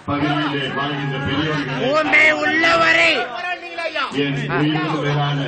பகுதியிலே வாழ்கின்ற பெரியவர்களே உள்ளவரை என் உயிரினும் மேலான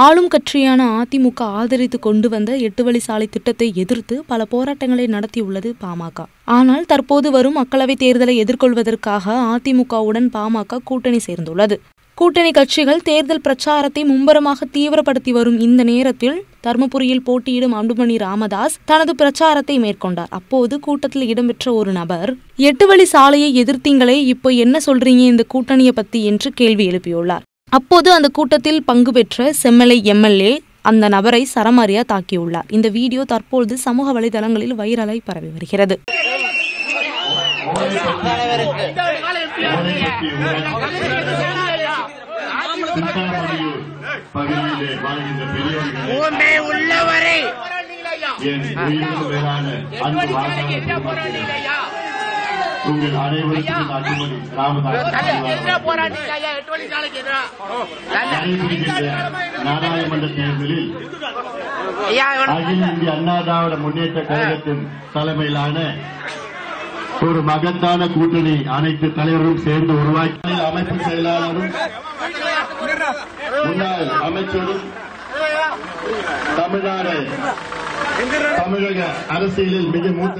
ஆளும் கட்சியான அதிமுக ஆதரித்து கொண்டு வந்த 8 வழிச்சாலை திட்டத்தை எதிர்த்து பல போராட்டங்களை நடத்தியுள்ளது பாமக. ஆனால் தற்போது வரும் மக்களவைத் தேர்தலை எதிர்கொள்வதற்காக அதிமுகவுடன் பாமக கூட்டணி சேர்ந்துள்ளது. கூட்டணி கட்சிகள் தேர்தல் பிரச்சாரத்தை மும்முரமாக தீவிரப்படுத்தி வரும் இந்த நேரத்தில் தர்மபுரியில் போட்டியிடும் அன்புமணி ராமதாஸ் தனது பிரச்சாரத்தை மேற்கொண்டார். அப்போது கூட்டத்தில் இடம்பெற்ற ஒரு நபர் 8 வழி சாலையை எதிர்த்தீங்களே, இப்போ என்ன சொல்றீங்க இந்த கூட்டணியை பத்தி என்று கேள்வி எழுப்பியுள்ளார். அப்போது அந்த கூட்டத்தில் பங்கு பெற்ற செம்மலை எம்எல்ஏ அந்த நபரை சரமாரியா தாக்கியுள்ளார். இந்த வீடியோ தற்போது சமூக வலைதளங்களில் வைரலாய் பரவி வருகிறது. பகுதியிலே வாழ்கின்ற பெரியவர்களே உள்ளவரை என் உயிரினும் மேலான உங்கள் அனைவருக்கும் அன்புமணி ராமதாஸ் நாடாளுமன்ற தேர்தலில் அகில இந்திய அண்ணா திராவிட முன்னேற்ற கழகத்தின் தலைமையிலான ஒரு மகத்தான கூட்டணி அனைத்து தலைவரும் சேர்ந்து உருவாக்கி அமைப்பு செயலாளரும் முன்னாள் அமைச்சரும் தமிழக அரசியலில் மிக மூத்த